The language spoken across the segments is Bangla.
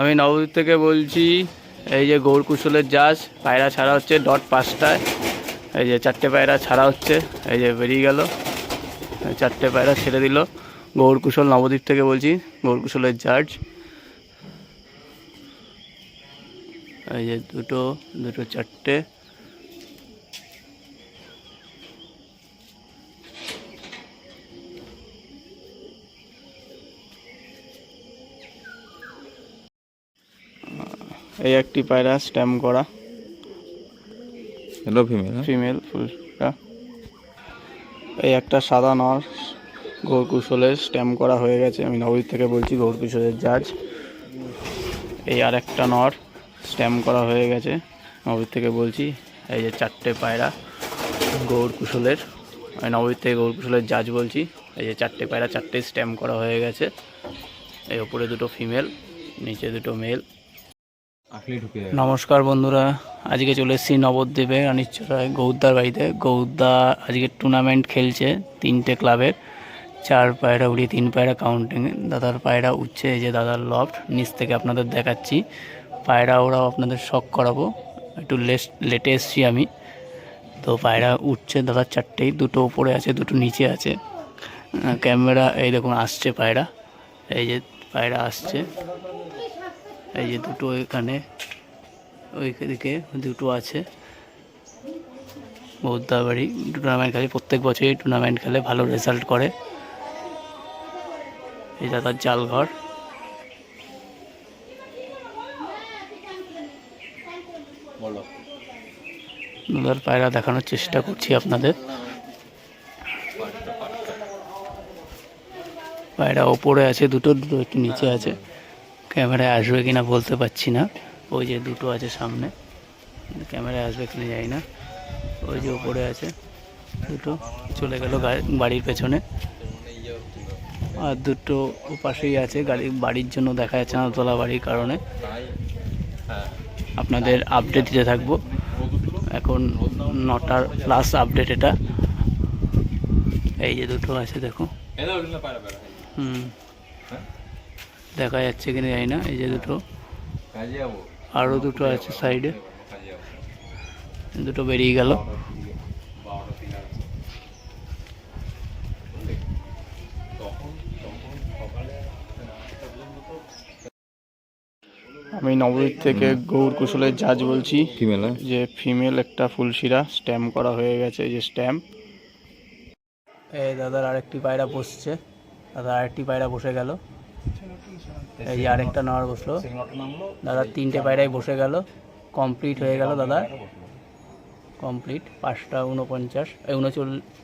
আমি নবদ্বীপ থেকে বলছি। এই যে গৌর কুশলের জাজ পায়রা ছাড়া হচ্ছে ডট 5টায়। এই যে 4টে পায়রা ছাড়া হচ্ছে, এই যে বেরিয়ে গেল, 4টে পায়রা ছেড়ে দিল। গৌর কুশল নবদ্বীপ থেকে বলছি, গৌর কুশলের জাজ। এই যে দুটো 4টে। এই একটি পায়রা স্ট্যাম্প করা, হ্যালো ফিমেল ফিমেল ফুলটা। এই একটা সাদা নর গৌর কুশলের স্ট্যাম্প করা হয়ে গেছে। আমি নবদ্বীপ থেকে বলছি, গৌর কুশলের জাজ। এই আর একটা নর স্ট্যাম্প করা হয়ে গেছে, নবদ্বীপ থেকে বলছি। এই যে 4টে পায়রা গৌর কুশলের, আমি নবদ্বীপ থেকে গৌর কুশলের জাজ বলছি। এই যে 4টে পায়রা, 4টে স্ট্যাম্প করা হয়ে গেছে। এই ওপরে দুটো ফিমেল, নিচে দুটো মেল। নমস্কার বন্ধুরা, আজকে চলে এসেছি নবদ্বীপে রানীচড়ায় গৌরদার বাড়িতে। গৌরদা আজকে টুর্নামেন্ট খেলছে 3টে ক্লাবের। 4 পায়রা উড়িয়ে 3 পায়রা কাউন্টিং। দাদার পায়রা উঠছে, এই যে দাদার লফট, নিচ থেকে আপনাদের দেখাচ্ছি। পায়রা ওরাও আপনাদের শখ করাবো, একটু লেটে এসছি আমি। তো পায়রা উঠছে দাদার 4টেই, দুটো উপরে আছে, দুটো নিচে আছে। ক্যামেরা এই দেখুন আসছে পায়রা, এই যে পায়রা আসছে। এই যে দুটো এখানে, ওই দিকে দুটো আছে। গৌরদার বাড়ি টুর্নামেন্ট খেলে, প্রত্যেক বছরই টুর্নামেন্ট খেলে, ভালো রেজাল্ট করে। এই দাদার জাল ঘর। দাদার পায়রা দেখানোর চেষ্টা করছি আপনাদের। পায়রা ওপরে আছে দুটো, দুটো একটু নিচে আছে। ক্যামেরায় আসবে কিনা বলতে পারছি না। ওই যে দুটো আছে সামনে, ক্যামেরায় আসবে কিনা যাই না। ওই যে ওপরে আছে দুটো, চলে গেল বাড়ির পেছনে। আর দুটো পাশেই আছে, বাড়ির জন্য দেখা যাচ্ছে না, তোলা বাড়ির কারণে। আপনাদের আপডেট দিতে থাকবো। এখন 9টার প্লাস আপডেট এটা। এই যে দুটো আছে দেখো, দেখা যাচ্ছে কিনা জানি না। এই যে দুটো, আরও দুটো আছে সাইডে, দুটো বেরিয়ে গেল। আমি নবদ্বীপ থেকে গৌর কুশলের জাজ বলছি। ফিমেল যে ফিমেল একটা ফুলশিরা স্ট্যাম্প করা হয়ে গেছে, এই যে স্ট্যাম্প। এই দাদার আরেকটি পায়রা বসছে, দাদা আরেকটি পায়রা বসে গেল। এই যে আরেকটা নর বসলো, দাদার 3টে পায়রাই বসে গেল। কমপ্লিট হয়ে গেল দাদা, কমপ্লিট। 5টা 49,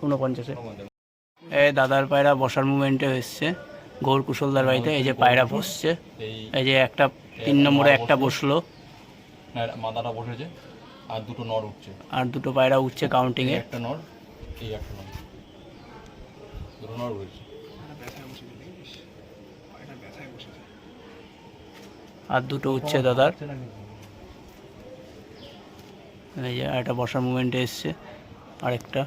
49-এ। এই দাদার পায়রা বসার মুভমেন্টে এসছে গৌর কুশলদার বাড়িতে। এই যে পায়রা বসছে, এই যে একটা 3 নম্বরে একটা বসলো, মাদাটা বসেছে, আর দুটো নর উঠছে, আর দুটো পায়রা উঠছে কাউন্টিং এ। একটা নর, এই একটা নর, দুটো নর উঠছে, আর দুটো উঠছে দাদার। এই যে একটা বসার মুভমেন্টে এসছে আরেকটা।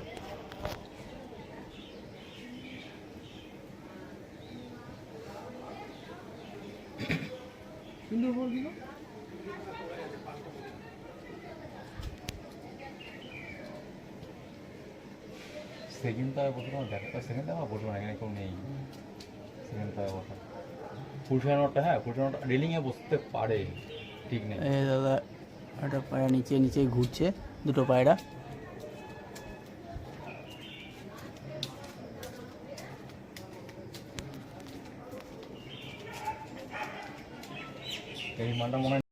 সেকেন্ড তারা বসে না, দেখা সেকেন্ড তারা বসবে না, এখানে কেউ নেই। সেকেন্ড তারা বসা ফুলসানোটা, হ্যাঁ ফুলসানোটা রেলিংয়ে বসতে পারে, ঠিক নেই। এই দাদা একটা পায়রা নিচে নিচে ঘুরছে, দুটো পায়রা। এই মানটা মনে হয়।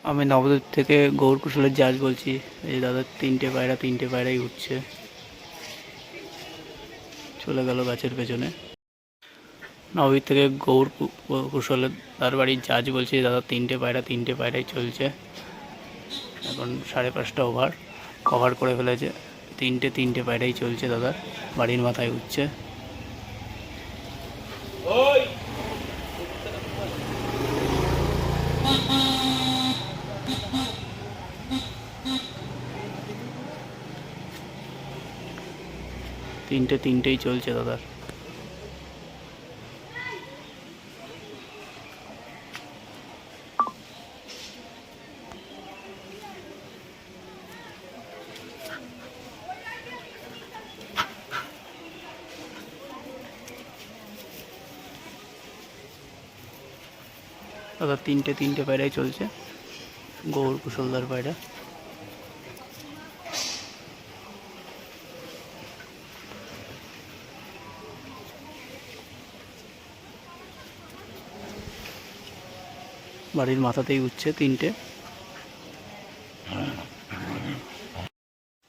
আমি নবদ্বীপ থেকে গৌর কুশলের জাজ বলছি। এই দাদা 3টে পায়রা, 3টে পায়রাই উঠছে, চলে গেল গাছের পেছনে। নবদ্বীপ থেকে গৌর কুশলের তার বাড়ির জাজ বলছি, দাদা 3টে পায়রা, 3টে পায়রাই চলছে। এখন 5:30 ওভার কভার করে ফেলেছে। 3টে পায়রাই চলছে দাদা, বাড়ির মাথায় উঠছে। তিনটেই চলছে দাদার। দাদা তিনটে পায়রাই চলছে, গৌর কুশলদার পায়রা। বাড়ির মাথাতেই উঠছে তিনটে।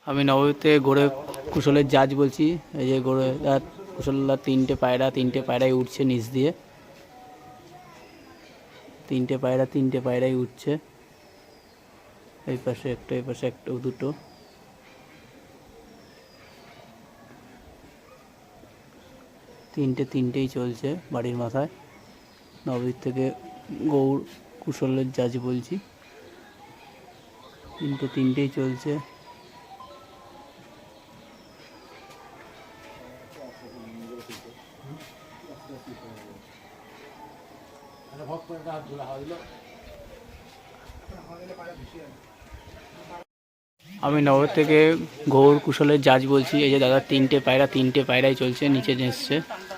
আমি নবদ্বীপে গড়ে কুশলের জাজ বলছি। এই যে গড়ে কুশলদার তিনটে পায়রাই উঠছে নিচ দিয়ে। তিনটে পায়রাই উঠছে। এই পাশে একটা দুটো। তিনটেই চলছে বাড়ির মাথায়। নবদ্বীপ থেকে গৌর কুশলের জাজ বলছি। তিনটেই চলছে। আমি নগর থেকে গৌর কুশলের জাজ বলছি। এই যে দাদা তিনটে পায়রাই চলছে, নিচে এসছে।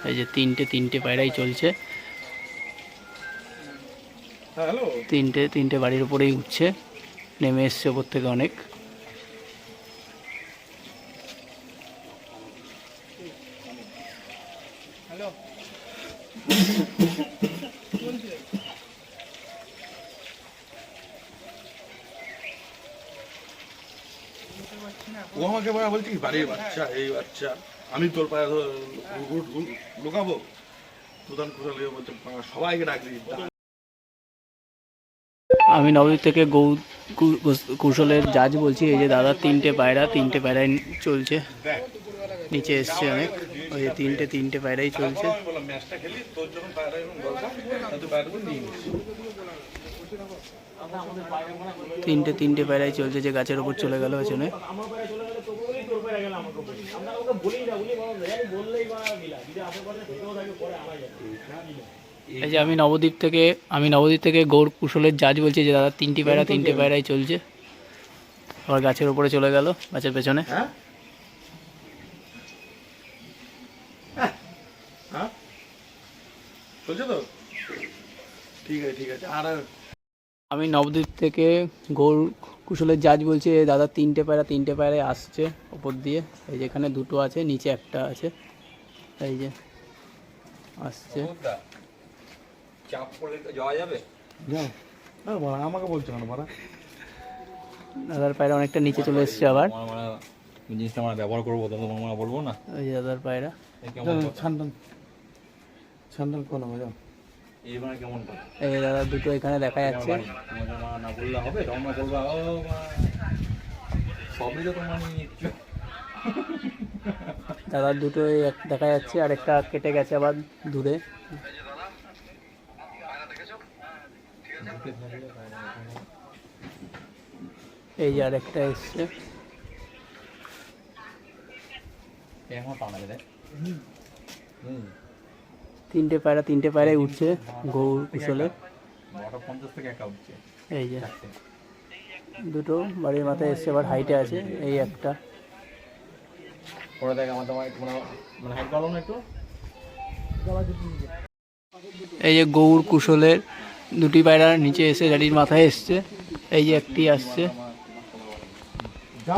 এই যে তিনটে পায়রাই চলছে। তিনটে বাড়ির উপরেই উঠছে, নেমে এসছে ওপর থেকে অনেক। ও আমাকে বলছে কি বাড়ির বাচ্চা, এই বাচ্চা আমি তোর পায়ে লুকাবো। প্রধান কুশল বলছে সবাইকে ডাকবি। আমি নবদ্বীপ থেকে গৌর কুশলের জাজ বলছি। এই যে দাদা তিনটে পায়রাই চলছে, নিচে এসছে অনেক। ওই যে তিনটে পায়রাই চলছে। তিনটে পায়রাই চলছে, যে গাছের উপর চলে গেল পেছনে। এই যে আমি নবদ্বীপ থেকে গৌর কুশলের জাজ বলছি। যে দাদা তিনটে পায়রাই চলছে। আবার গাছের উপরে চলে গেল, গাছের পেছনে। চলছে তো, ঠিক আছে। আর আমি নবদ্বীপ থেকে গৌর কুশলের জাজ বলছি। দাদা তিনটে পায়রাই আসছে ওপর দিয়ে। এই যে এখানে দুটো আছে, নিচে একটা আছে। এই যে আসছে। চাপ পড়লে যাওয়া যাবে? যাও, আমাকে বলছো কেন বাড়া? দাদার পায়রা অনেকটা নিচে চলে এসছে আবার। জিনিসটা আমরা ব্যবহার করবো, তো তোমার বলবো না। ওই যে দাদার পায়রা। ছান্ডাল কোন যাও। এইবার কেমন এই যে দাদা দুটো এখানে দেখা যাচ্ছে। না বললে হবে, তখন বলবা ও সবই তো তোমার নিচ্ছ। দাদার দুটো দেখা যাচ্ছে, আর একটা কেটে গেছে আবার দূরে। এই যে আরেকটা এসছে। তিনটে পায়রাই উঠছে গৌর কুশলে। এই যে দুটো বাড়ির মাথায় এসছে, আবার হাইটে আছে। এই একটা। এই যে গৌর কুশলের দুটি পায়রা নিচে এসে গাড়ির মাথায় এসছে। এই যে একটি আসছে।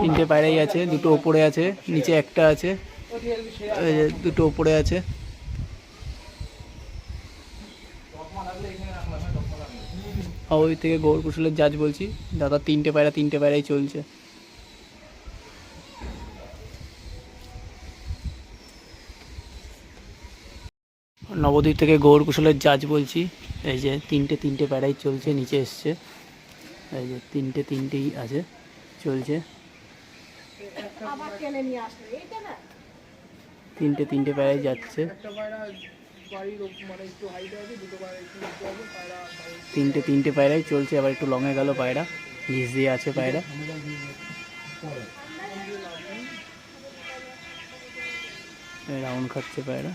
তিনটে পায়রাই আছে, দুটো ওপরে আছে, নিচে একটা আছে। এই যে দুটো ওপরে আছে। ওই থেকে গৌর কুশলের জাজ বলছি। দাদা তিনটে পায়রাই চলছে। নবদ্বীপ থেকে গৌর কুশলের জাজ বলছি। এই যে তিনটে পায়রাই চলছে, নিচে এসছে। এই যে তিনটেই আছে, চলছে। তিনটে পায়রাই যাচ্ছে। তিনটে পায়রাই চলছে। আবার একটু লঙে গেল পায়রা, নিচ দিয়ে আছে পায়রা। রাউন্ড খাচ্ছে পায়রা।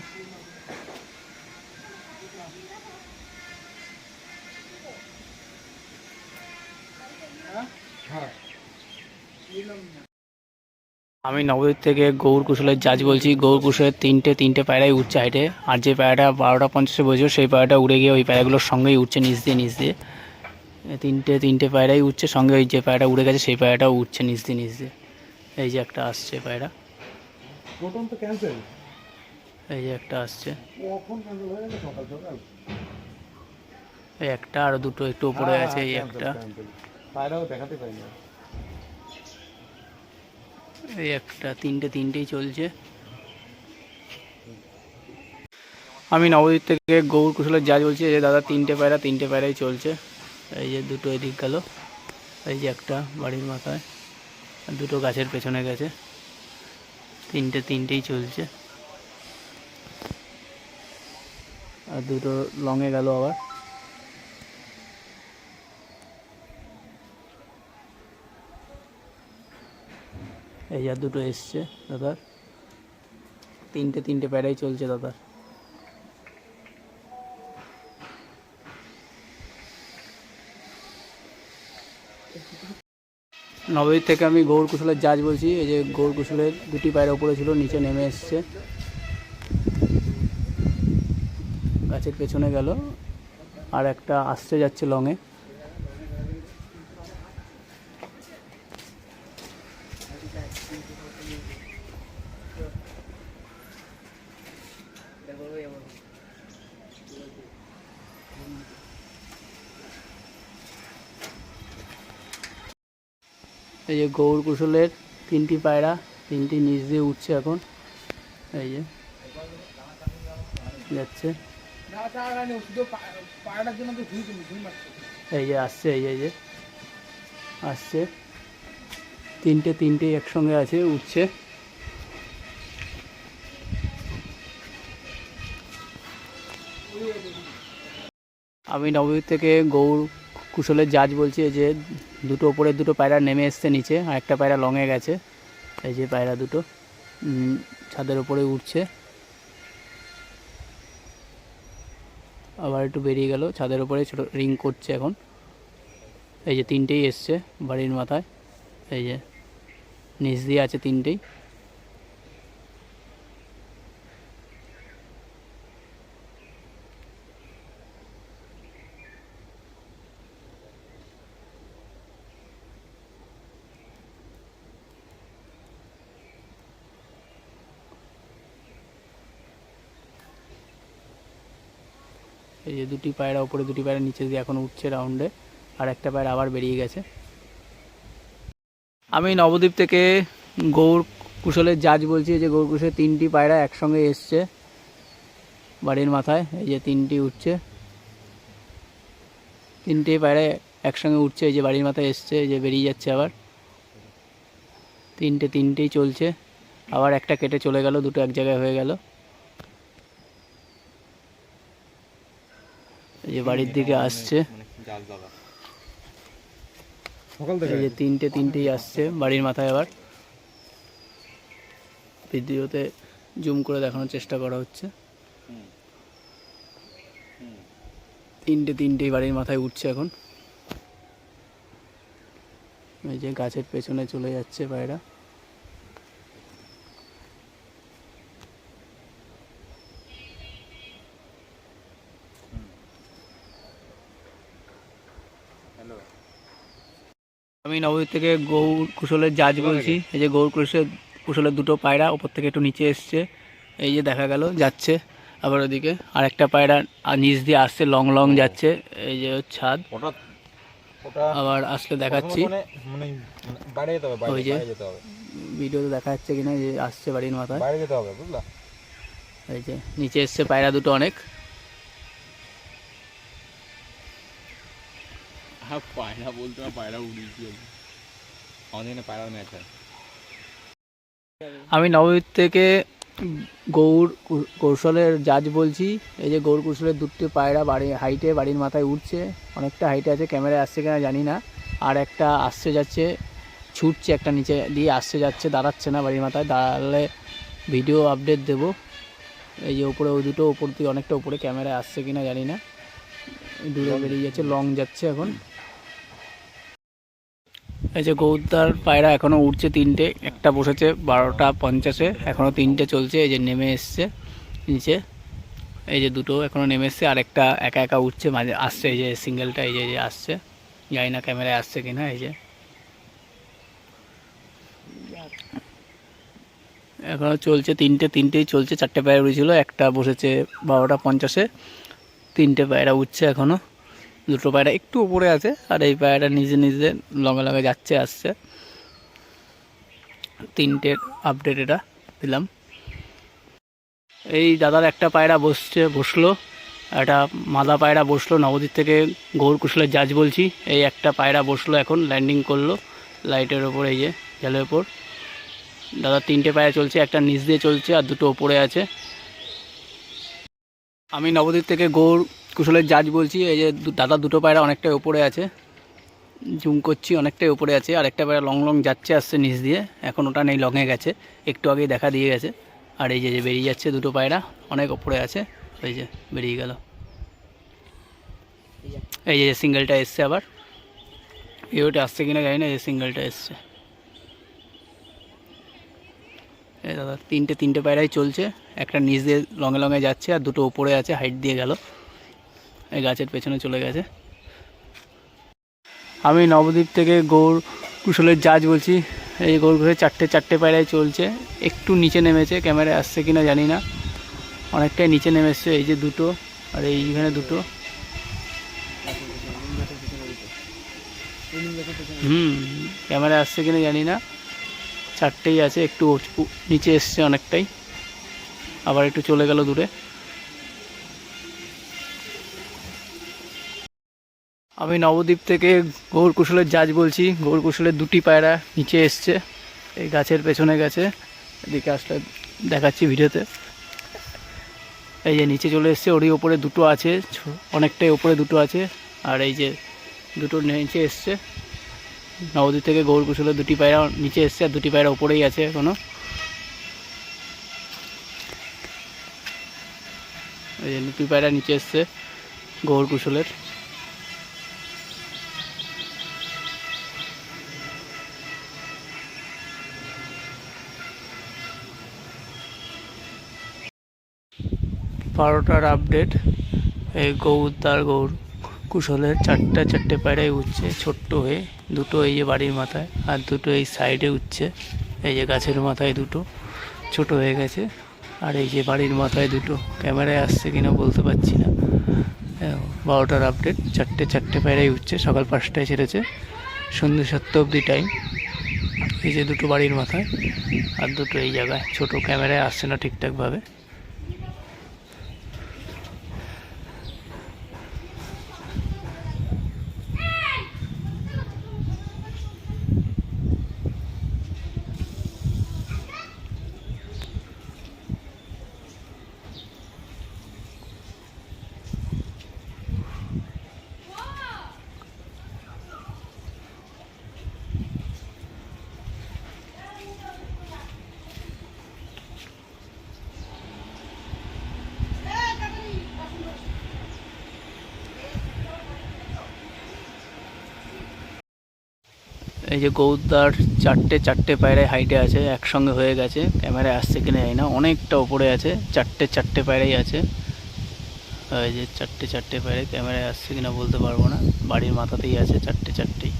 আমি নবদ্বীপ থেকে গৌর কুশলের জাজ বলছি। গৌর কুশলের তিনটে পায়রাই উঠছে হাইটে, আর যে পায়রাটা 12টা 50-এ বসেছিল সেই পায়রাটা উড়ে গিয়ে ওই পায়রাগুলোর সঙ্গেই উঠছে নিচ দিয়ে। তিনটে পায়রাই উঠছে, সঙ্গে ওই যে পায়রাটা উড়ে গেছে সেই পায়রাটাও উঠছে নিচ দিয়ে। এই যে একটা আসছে পায়রা, টোটন তো ক্যান্সেল। এই যে একটা আসছে, কখন ক্যান্সেল হয়ে গেছে? সকাল সকাল। এই একটা, আর দুটো একটু উপরে আছে, এই একটা, পায়রাও দেখাতে পাই না। এই একটা, তিনটেই চলছে। আমি নবদ্বীপ থেকে গৌর কুশলের জাজ বলছি। এই যে দাদা তিনটে পায়রাই চলছে। এই যে দুটো এদিক গেল, এই যে একটা বাড়ির মাথায়, আর দুটো গাছের পেছনে গেছে। তিনটেই চলছে, আর দুটো লংয়ে গেল আবার। এই যে আর দুটো এসছে দাদার। তিনটে পায়রাই চলছে দাদার। নবদ্বীপ থেকে আমি গৌর কুশলের জাজ বলছি। এই যে গৌর কুশলের দুটি পায়রা উপরে ছিল, নিচে নেমে এসছে, গাছের পেছনে গেল, আর একটা আসতে যাচ্ছে লংয়ে। এই যে গৌর কুশলের তিনটি পায়রা, তিনটি নিচ দিয়ে উঠছে এখন। এই যে যাচ্ছে, এই যে আসছে, এই যে আসছে, তিনটেই একসঙ্গে আছে, উঠছে। আমি নবদ্বীপ থেকে গৌর কুশলের জাজ বলছি। এই যে দুটো ওপরের দুটো পায়রা নেমে এসছে নিচে, আর একটা পায়রা লংয়ে গেছে। এই যে পায়রা দুটো ছাদের উপরে উঠছে, আবার একটু বেরিয়ে গেল, ছাদের উপরে ছোটো রিং করছে এখন। এই যে তিনটেই এসছে বাড়ির মাথায়, এই যে নিচ দিয়ে আছে তিনটেই। এই যে দুটি পায়রা উপরে, দুটি পায়রা নিচে দিয়ে এখন উঠছে রাউন্ডে, আর একটা পায়রা আবার বেরিয়ে গেছে। আমি নবদ্বীপ থেকে গৌর কুশলের জাজ বলছি। যে গৌর কুশলের তিনটি পায়রা একসঙ্গে এসছে বাড়ির মাথায়, এই যে তিনটি উঠছে, তিনটে পায়রা একসঙ্গে উঠছে। এই যে বাড়ির মাথায় এসছে, এই যে বেরিয়ে যাচ্ছে আবার। তিনটেই চলছে, আবার একটা কেটে চলে গেল, দুটো এক জায়গায় হয়ে গেল। এই যে বাড়ির দিকে আসছে, এই যে তিনটেই আসছে বাড়ির মাথায়। আবার ভিডিওতে জুম করে দেখানোর চেষ্টা করা হচ্ছে। তিনটেই বাড়ির মাথায় উঠছে এখন। এই যে গাছের পেছনে চলে যাচ্ছে পায়রা। আমি নবদ্বীপ থেকে গৌর কুশলের জাজ বলছি। এই যে গৌর কুশলের দুটো পায়রা ওপর থেকে একটু নিচে এসছে, এই যে দেখা গেল যাচ্ছে আবার ওদিকে। আর একটা পায়রা নিচ দিয়ে আসছে, লং যাচ্ছে, এই যে ছাদ। আবার আসলে দেখাচ্ছি, ওই যে ভিডিওতে দেখা যাচ্ছে কিনা, যে আসছে বাড়ির মাথায়। এই যে নিচে এসছে পায়রা দুটো অনেক। পায়রা বলতে পায়রা উড়িয়েছি আমাদের এখানে পায়রার ম্যাচ হয়। আমি নবদ্বীপ থেকে গৌর কৌশলের জাজ বলছি। এই যে গৌর কৌশলের দুটি পায়রা বাড়ির মাথায় উঠছে, অনেকটা হাইটে আছে, ক্যামেরায় আসছে কিনা জানি না। আর একটা আসছে যাচ্ছে, ছুটছে, একটা নিচে দিয়ে আসছে যাচ্ছে, দাঁড়াচ্ছে না বাড়ির মাথায়। দাঁড়ালে ভিডিও আপডেট দেব। এই যে উপরে ওই দুটো উপর দিয়ে অনেকটা উপরে, ক্যামেরায় আসছে কিনা জানি না, দূরে বেরিয়ে যাচ্ছে, লং যাচ্ছে এখন। এই যে গৌদার পায়রা এখনও উঠছে তিনটে, একটা বসেছে 12:50, এখনও তিনটে চলছে। এই যে নেমে এসছে নিচে, এই যে দুটো এখনও নেমে এসছে, আর একটা একা একা উঠছে, মাঝে আসছে এই যে সিঙ্গেলটা, এই যে আসছে, জানি না ক্যামেরায় আসছে কিনা। এই যে এখনও চলছে, তিনটেই চলছে, 4টে পায়রা উঠেছিল, একটা বসেছে 12:50, 3টে পায়রা উঠছে এখনও, 2টো পায়রা একটু উপরে আছে, আর এই পায়রাটা নিজে নিজে লগে লগে যাচ্ছে আসছে। 3টের আপডেট এটা দিলাম। এই দাদার একটা পায়রা বসলো, একটা মাদা পায়রা বসলো নবদ্বীপ থেকে, গৌর কুশলের জাজ বলছি। এই একটা পায়রা বসলো, এখন ল্যান্ডিং করলো লাইটের ওপর, এই যে জালের ওপর। দাদা 3টে পায়রা চলছে, একটা নিচ দিয়ে চলছে আর 2টো ওপরে আছে। আমি নবদ্বীপ থেকে গৌর কুশলের জাজ বলছি। এই যে দাদা 2টো পায়রা অনেকটাই ওপরে আছে, জুম করছি, অনেকটাই ওপরে আছে। আর একটা পায়রা লং লং যাচ্ছে আসছে নিচ দিয়ে, এখন ওটা নেই, লংয়ে গেছে, একটু আগেই দেখা দিয়ে গেছে। আর এই যে বেরিয়ে যাচ্ছে 2টো পায়রা, অনেক ওপরে আছে, এই যে বেরিয়ে গেল। এই যে সিঙ্গেলটা এসছে আবার, এই ওটা আসছে কিনা জানি না, এই সিঙ্গেলটা এসছে। এই দাদা তিনটে পায়রাই চলছে, একটা নিচ দিয়ে লঙে লঙে যাচ্ছে, আর 2টো উপরে আছে, হাইট দিয়ে গেল, এই গাছের পেছনে চলে গেছে। আমি নবদ্বীপ থেকে গৌর কুশলের জাজ বলছি। এই গৌর কুশলের 4টে পায়রাই চলছে, একটু নিচে নেমেছে, ক্যামেরায় আসছে কিনা জানি না, অনেকটাই নিচে নেমে এসছে। এই যে 2টো, আর এইখানে 2টো, ক্যামেরায় আসছে কিনা জানি না, 4টেই আছে, একটু নিচে এসছে অনেকটাই, আবার একটু চলে গেল দূরে। আমি নবদ্বীপ থেকে গৌর কুশলের জাজ বলছি। গৌর কুশলের 2টি পায়রা নিচে এসছে, এই গাছের পেছনে গেছে, এদিকে আসলে দেখাচ্ছি ভিডিওতে। এই যে নিচে চলে এসছে, ওরই ওপরে 2টো আছে, অনেকটাই ওপরে 2টো আছে, আর এই যে 2টো নিচে এসছে। নবদ্বীপ থেকে গৌর কুশলের 2টি পায়রা নিচে এসছে, আর 2টি পায়রা ওপরেই আছে এখনও। এই যে 2টি পায়রা নিচে এসছে গৌর কুশলের। বারোটার আপডেট। এই গৌর কুশলের 4টে পায়রাই উঠছে ছোট্ট হয়ে, 2টো এই যে বাড়ির মাথায়, আর 2টো এই সাইডে উঠছে, এই যে গাছের মাথায় 2টো ছোট হয়ে গেছে, আর এই যে বাড়ির মাথায় 2টো, ক্যামেরায় আসছে কিনা বলতে পারছি না। 12টার আপডেট, 4টে পায়রাই উঠছে, সকাল 5টায় ছেড়েছে, সন্ধ্যে 7টা অবধি টাইম। এই যে 2টো বাড়ির মাথায়, আর 2টো এই জায়গায় ছোট, ক্যামেরায় আসছে না ঠিকঠাকভাবে। এই যে গৌদার 4টে পায়রায় হাইটে আছে, একসঙ্গে হয়ে গেছে, ক্যামেরায় আসছে কিনা জানি না, অনেকটা উপরে আছে, 4টে পায়রাই আছে। এই যে 4টে পায়রায়, ক্যামেরায় আসছে কিনা বলতে পারবো না, বাড়ির মাথাতেই আছে 4টেই।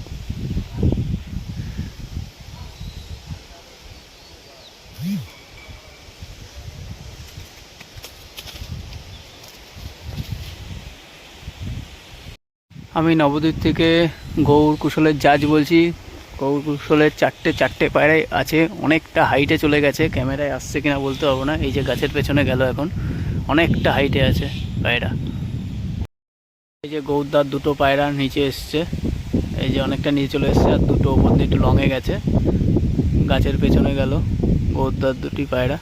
আমি নবদ্বীপ থেকে গৌর কুশলের জাজ বলছি। গৌর কুশলের 4টে পায়রাই আছে, অনেকটা হাইটে চলে গেছে, ক্যামেরায় আসছে কিনা বলতে পারবো না। এই যে গাছের পেছনে গেল, এখন অনেকটা হাইটে আছে পায়রা। এই যে গৌরদার 2টো পায়রা নিচে এসছে, এই যে অনেকটা নিচে চলে এসছে, আর 2টো ওপর দিয়ে একটু লঙে গেছে, গাছের পেছনে গেল গৌরদার 2টি পায়রা।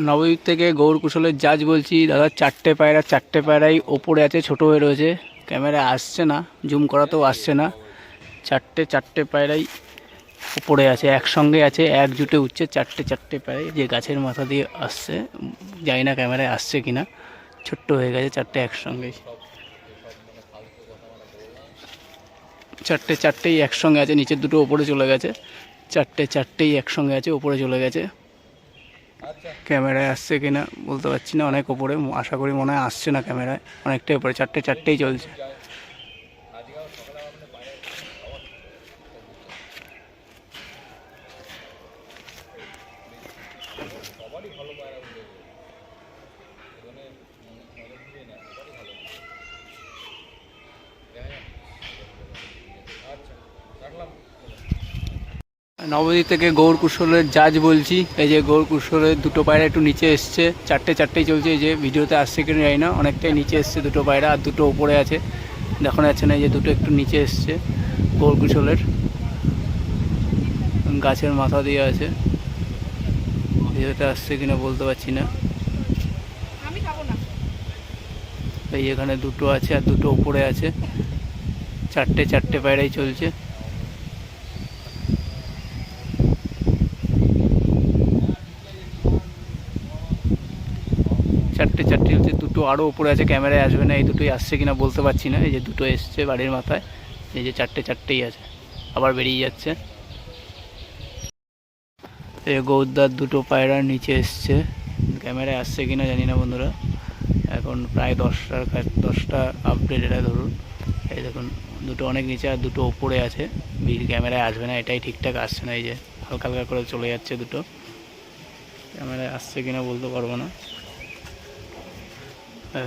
নবদ্বীপ থেকে গৌর কুশলের জাজ বলছি। দাদা 4টে পায়রাই ওপরে আছে, ছোট হয়ে রয়েছে, ক্যামেরায় আসছে না, জুম করাতেও আসছে না। 4টে পায়রাই উপরে আছে, একসঙ্গে আছে, একজুটে উঠছে, 4টে পায়রাই, যে গাছের মাথা দিয়ে আসছে, জানি না ক্যামেরায় আসছে কিনা, ছোট্ট হয়ে গেছে 4টে একসঙ্গে। চারটেই একসঙ্গে আছে, নিচের দুটো ওপরে চলে গেছে, চারটেই একসঙ্গে আছে, ওপরে চলে গেছে। ক্যামেরায় আসছে কিনা বলতে পারছি না, অনেক ওপরে, আশা করি মনে হয় আসছে না ক্যামেরায়, অনেকটাই ওপরে, চারটেই চলছে। নবদ্বীপ থেকে গৌর কুশলের জাজ বলছি। এই যে গৌর কুশলের দুটো পায়রা একটু নিচে এসছে, চারটেই চলছে। এই যে ভিডিওতে আসছে কিনা জানি না, অনেকটাই নিচে এসছে দুটো পায়রা, আর দুটো ওপরে আছে, দেখানো যাচ্ছে না। এই যে দুটো একটু নিচে এসছে গৌর কুশলের, গাছের মাথা দিয়ে আছে। ভিডিওতে আসছে কিনা বলতে পারছি না। এই এখানে দুটো আছে আর দুটো ওপরে আছে, চারটে পায়রাই চলছে। চারটে চলছে, দুটো আরও উপরে আছে, ক্যামেরায় আসবে না। এই দুটোই আসছে কিনা বলতে পারছি না। এই যে দুটো এসছে বাড়ির মাথায়, এই যে চারটেই আছে, আবার বেরিয়ে যাচ্ছে। এই গৌরদার দুটো পায়রা নিচে এসছে, ক্যামেরায় আসছে কিনা জানি না বন্ধুরা। এখন প্রায় 10টা আপডেট এটা ধরুন। এই দেখুন দুটো অনেক নিচে আর দুটো ওপরে আছে, ক্যামেরায় আসবে না, এটাই ঠিকঠাক আসছে না। এই যে হালকা করে চলে যাচ্ছে দুটো, ক্যামেরায় আসছে কিনা বলতে পারবো না।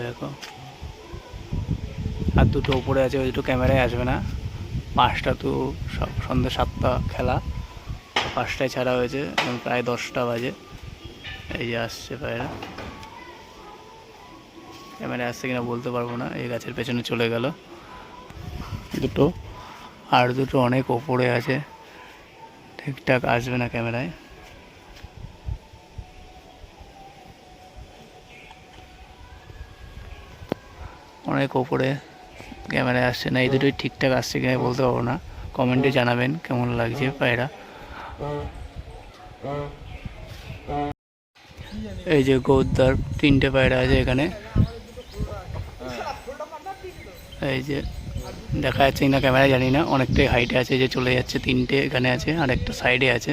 দেখো আর দুটো ওপরে আছে, ওই দুটো ক্যামেরায় আসবে না। 5টা তো সব সন্ধ্যে 7টা খেলা, 5টায় ছাড়া হয়েছে, এখন প্রায় 10টা বাজে। এই যে আসছে পায়রা, ক্যামেরায় আসছে কিনা বলতে পারবো না। এই গাছের পেছনে চলে গেল দুটো, আর দুটো অনেক ওপরে আছে, ঠিকঠাক আসবে না ক্যামেরায়। অনেক ওপরে, ক্যামেরায় আসছে না। এই দুটোই ঠিকঠাক আসছে কিনা বলতে পারবো না, কমেন্টে জানাবেন কেমন লাগছে পায়রা। এই যে গৌরদার 3টে পায়রা আছে এখানে, এই যে দেখা যাচ্ছে কিনা ক্যামেরায় জানি না, অনেকটাই হাইটে আছে। যে চলে যাচ্ছে, 3টে এখানে আছে আর একটা সাইডে আছে।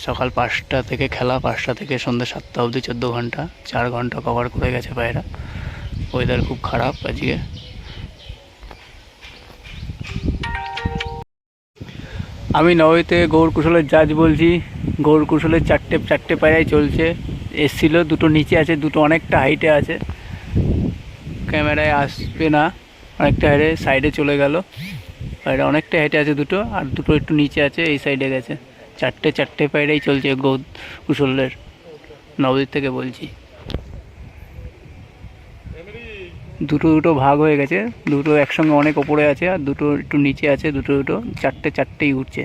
সকাল 5টা থেকে খেলা, 5টা থেকে সন্ধ্যে 7টা অবধি 14 ঘন্টা, 4 ঘন্টা কভার করে গেছে পায়রা। ওয়েদার খুব খারাপ আজকে। আমি নবদ্বীপ থেকে গৌর কুশলের জাজ বলছি। গৌর কুশলের চারটে পায়রাই চলছে, এসছিল, দুটো নিচে আছে, দুটো অনেকটা হাইটে আছে, ক্যামেরায় আসবে না, অনেকটা হাইটে, সাইডে চলে গেল পায়রা, অনেকটা হাইটে আছে দুটো, আর দুটো একটু নিচে আছে, এই সাইডে গেছে। চারটে পায়রাই চলছে গৌর কুশলের, নবদ্বীপ থেকে বলছি। দুটো ভাগ হয়ে গেছে, দুটো একসঙ্গে অনেক ওপরে আছে আর দুটো একটু নিচে আছে, দুটো চারটেই উঠছে।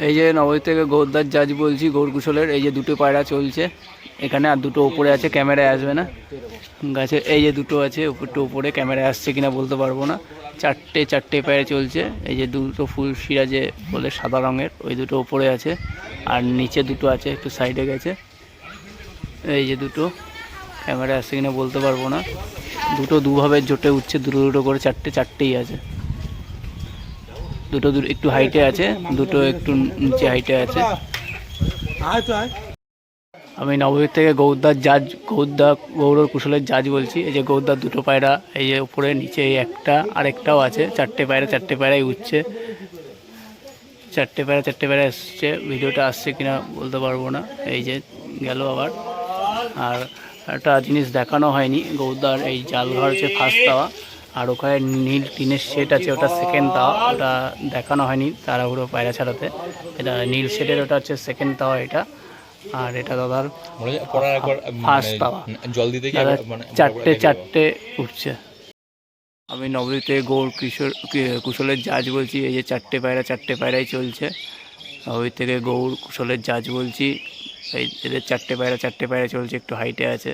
এই যে নবদ্বীপ থেকে গৌরদার জাজ বলছি, গৌর কুশলের। এই যে দুটো পায়রা চলছে এখানে, আর দুটো ওপরে আছে, ক্যামেরায় আসবে না গাছে। এই যে দুটো আছে একটু ওপরে, ক্যামেরায় আসছে কিনা বলতে পারবো না। চারটে পায়রা চলছে। এই যে দুটো ফুল সিরাজে বলে সাদা রঙের, ওই দুটো ওপরে আছে, আর নিচে দুটো আছে একটু সাইডে গেছে। এই যে দুটো, ক্যামেরায় আসছে কিনা বলতে পারবো না। দুটো দুভাবে জোটে উঠছে, দুটো করে, চারটেই আছে। দুটো একটু হাইটে আছে, দুটো একটু নিচে হাইটে আছে। আমি নবদ্বীপ থেকে গৌর কুশলের জাজ বলছি। এই যে গৌরদার দুটো পায়রা, এই যে উপরে, নিচে এই একটা, আরেকটাও আছে। চারটে পায়রাই উঠছে, চারটে পায়রা এসছে। ভিডিওটা আসছে কিনা বলতে পারবো না। এই যে গেল আবার। আর একটা জিনিস দেখানো হয়নি, গৌরদার এই জাল ঘর হচ্ছে ফার্স্ট দেওয়া, আর ওখানে নীল টিনের শেড আছে, ওটা সেকেন্ড দেওয়া, ওটা দেখানো হয়নি তাড়াহুড়ো পায়রা ছাড়াতে। এটা নীল শেডের, ওটা হচ্ছে সেকেন্ড দেওয়া এটা। আর এটা দাদার ফার্স্ট দেওয়া, চারটে উঠছে। আমি নবদ্বীপ থেকে গৌর কুশলের জাজ বলছি। এই যে চারটে পায়রাই চলছে, নবদ্বীপ থেকে গৌর কুশলের জাজ বলছি। এই এদের চারটে পায়রা চলছে, একটু হাইটে আছে।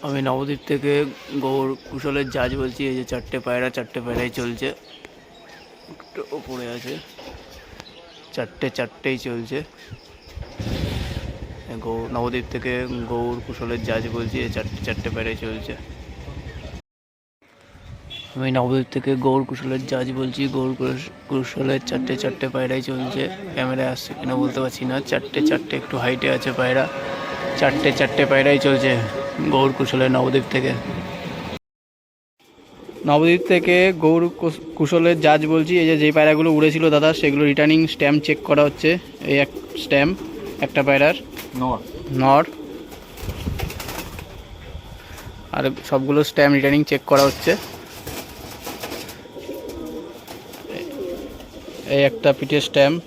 আমি নবদ্বীপ থেকে গৌর কুশলের জাজ বলছি। এই যে চারটে পায়রাই চলছে, একটু ওপরে আছে, চারটেই চলছে। নবদ্বীপ থেকে গৌর কুশলের জাজ বলছি। এই চারটে পায়রাই চলছে। আমি নবদ্বীপ থেকে গৌর কুশলের জাজ বলছি। গৌর কুশলের চারটে পায়রাই চলছে। ক্যামেরায় আসছে কিনা বলতে পারছি না। চারটে একটু হাইটে আছে পায়রা। চারটে পায়রাই চলছে গৌর কুশলের নবদ্বীপ থেকে। নবদ্বীপ থেকে গৌর কুশলের জাজ বলছি। এই যে পায়রাগুলো উড়েছিল দাদা, সেগুলো রিটার্নিং স্ট্যাম্প চেক করা হচ্ছে। এই এক স্ট্যাম্প একটা পায়রার নর, আর সবগুলো স্ট্যাম্প রিটার্নিং চেক করা হচ্ছে। এই একটা পিঠের স্ট্যাম্প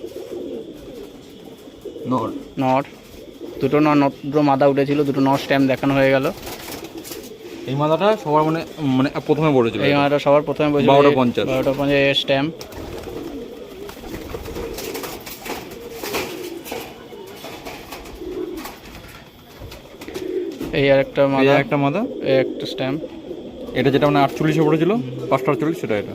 নর, দুটো মাদা উঠেছিল, দুটো নর স্ট্যাম্প দেখানো হয়ে গেল। এই মাদাটা সবার মানে প্রথমে পড়েছিল, এই মাদাটা সবার প্রথমে পড়েছিল 12:50 স্ট্যাম্প। এই আর একটা মাদা, একটা মাদা, এই একটা স্ট্যাম্প। এটা যেটা মানে 48 পড়েছিল 5:48, সেটা এটা।